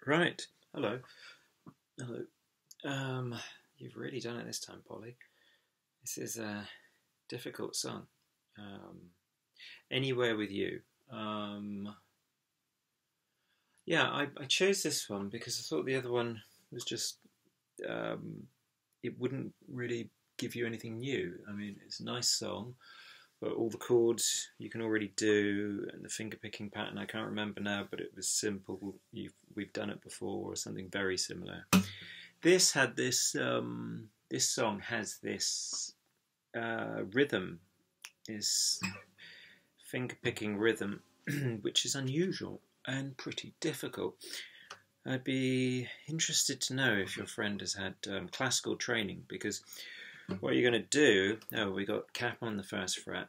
Right. Hello. Hello. You've really done it this time, Polly. This is a difficult song. Um, Anywhere with You. Um, yeah, I chose this one because I thought the other one was just, um, it wouldn't really give you anything new. I mean, it's a nice song, but all the chords you can already do, and the finger picking pattern I can't remember now, but it was simple. We've done it before, or something very similar. This song has this rhythm, this finger picking rhythm, which is unusual and pretty difficult. I'd be interested to know if your friend has had classical training, because what you're going to do, we got cap on the first fret.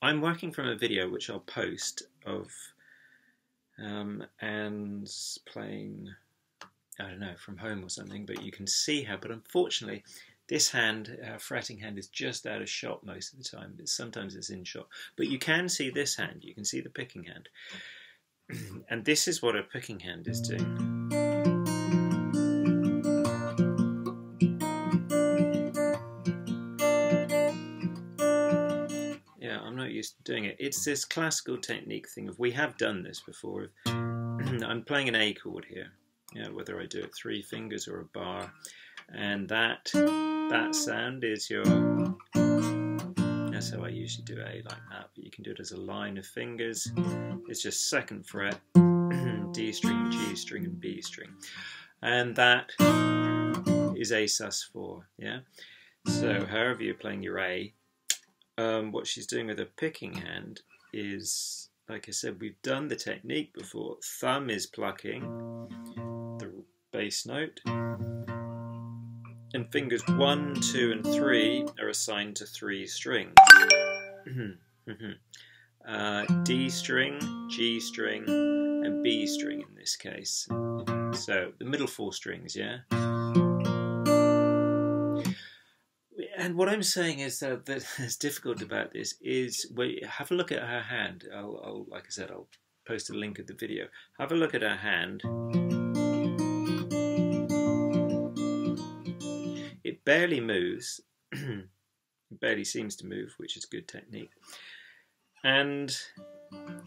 I'm working from a video which I'll post of and playing, I don't know, from home or something, but you can see how, but unfortunately this hand, fretting hand, is just out of shot most of the time. Sometimes it's in shot, but you can see this hand, you can see the picking hand. And this is what a picking hand is doing. Yeah, I'm not used to doing it. It's this classical technique thing of, we have done this before. I'm playing an A chord here. Yeah, whether I do it 3 fingers or a bar, and that sound is your. That's how I usually do A, like that. But you can do it as a line of fingers. It's just 2nd fret, D string, G string, and B string, and that is A sus4. Yeah. So however you're playing your A, what she's doing with her picking hand is, like I said, we've done the technique before. Thumb is plucking the bass note, and fingers 1, 2, and 3 are assigned to 3 strings. D string, G string, and B string in this case. So the middle 4 strings, yeah? And what I'm saying is that that's difficult about this is, have a look at her hand. Like I said, I'll post a link of the video. Have a look at her hand. It barely moves. It barely seems to move, which is good technique. And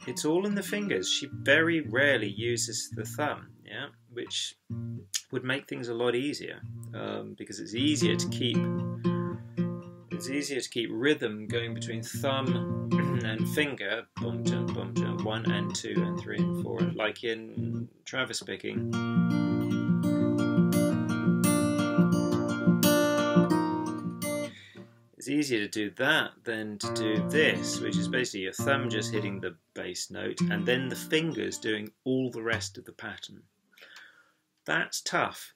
it's all in the fingers. She very rarely uses the thumb, yeah, which would make things a lot easier, because it's easier to keep. It's easier to keep rhythm going between thumb and finger, bum jump, 1 and 2 and 3 and 4, like in Travis picking. It's easier to do that than to do this, which is basically your thumb just hitting the bass note and then the fingers doing all the rest of the pattern. That's tough.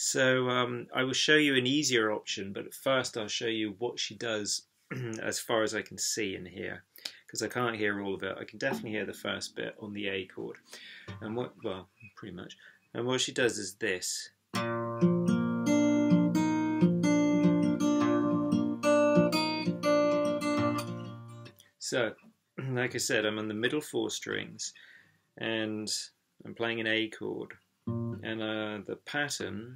So I will show you an easier option, but at first I'll show you what she does as far as I can see and hear, because I can't hear all of it. I can definitely hear the first bit on the A chord, and pretty much. And what she does is this. So, like I said, I'm on the middle 4 strings, and I'm playing an A chord. And the pattern,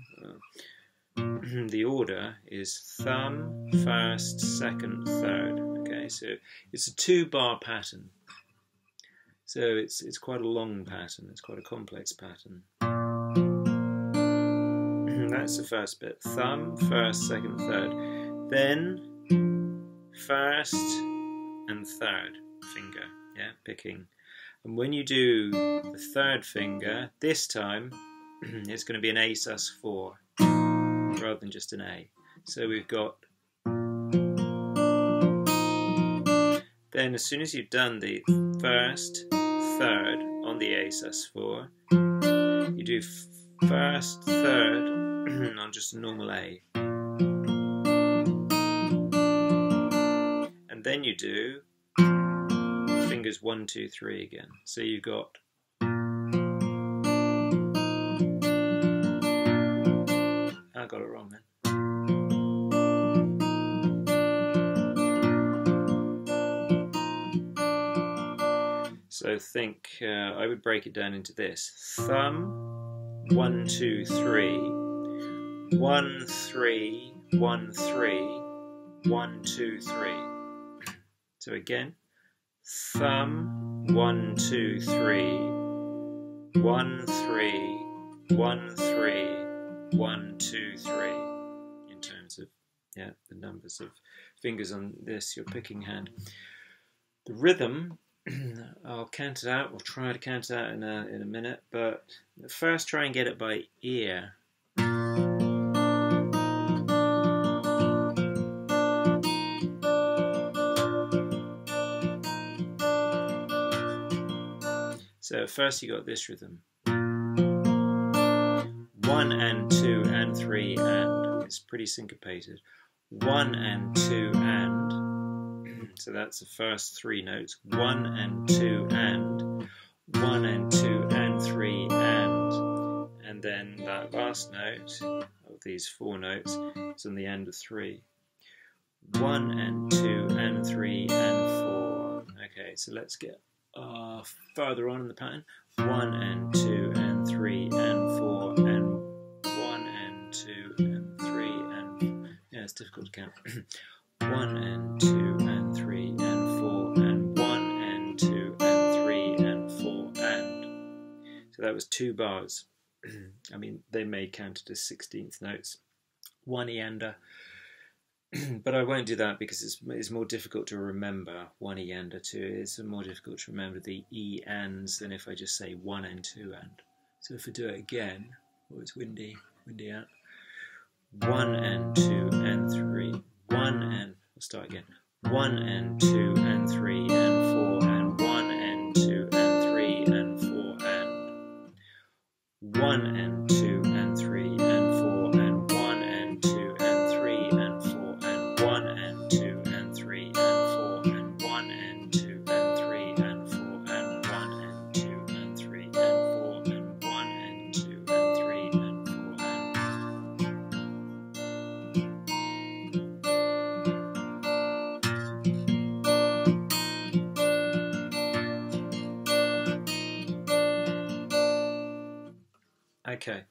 the order is thumb, 1st, 2nd, 3rd. Okay, so it's a 2-bar pattern. So it's quite a long pattern. It's quite a complex pattern. That's the first bit. Thumb, 1st, 2nd, 3rd. Then 1st and 3rd finger. Yeah, picking. And when you do the 3rd finger, this time it's going to be an A sus4 rather than just an A. So we've got. Then as soon as you've done the 1st, 3rd on the A sus4, you do 1st, 3rd on just a normal A. And then you do fingers 1, 2, 3 again. So you've got. I got it wrong then. So think, I would break it down into this. Thumb, 1, 2, 3, 1, 3, 1, 3, 1, 2, 3. So again, thumb, 1, 2, 3, 1, 3, 1, 3, 1, 2, 3. In terms of the numbers of fingers on this, your picking hand. The rhythm, I'll count it out. We'll try to count it out in a minute, but first try and get it by ear. So first you got this rhythm. 1 and 2 and 3 and. It's pretty syncopated. 1 and 2 and. So that's the first 3 notes. 1 and 2 and. 1 and 2 and 3 and then that last note of these 4 notes is on the end of 3. 1 and 2 and 3 and 4. Okay, so let's get further on in the pattern. 1 and 2 and 3 and 4 and 1 and 2 and 3 and it's difficult to count. 1 and 2 and 3 and 4 and 1 and 2 and 3 and 4 and. So that was 2 bars. I mean, they may count it as 16th notes. 1 eander. But I won't do that because it's more difficult to remember 1 eander 2. It's more difficult to remember the E ands than if I just say 1 and 2 and. So if I do it again, it's windy out. 1 and 2 and 3. 1 and, we'll start again. 1 and 2 and 3 and 4 and 1 and 2 and 3 and 4 and 1 and 2 and 3 and 4 and 1 and 2 and 3 and 4 and 1 and 2 and 3 and 4 and 1 and 2 and 3 and 4 and 1 and 2 and 3 and 4 and 1 and 2 and 3 and 4 Okay,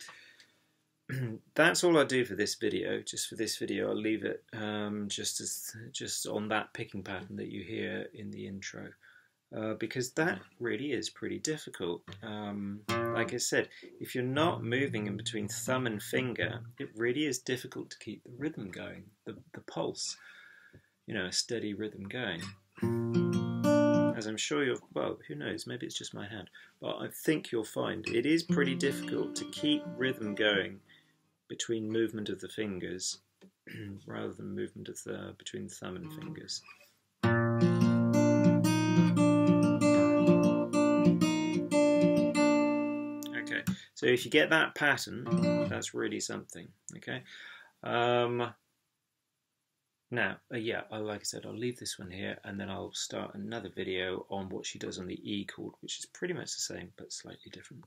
that's all I'll do for this video. Just for this video, I'll leave it just on that picking pattern that you hear in the intro, because that really is pretty difficult. Like I said, if you're not moving in between thumb and finger, it really is difficult to keep the rhythm going, the pulse, a steady rhythm going. As I'm sure you'll, well, who knows, maybe it's just my hand, but I think you'll find it is pretty difficult to keep rhythm going between movement of the fingers rather than movement of between the thumb and fingers. Okay, so if you get that pattern, that's really something, okay? Now, like I said, I'll leave this one here and then I'll start another video on what she does on the E chord, which is pretty much the same but slightly different.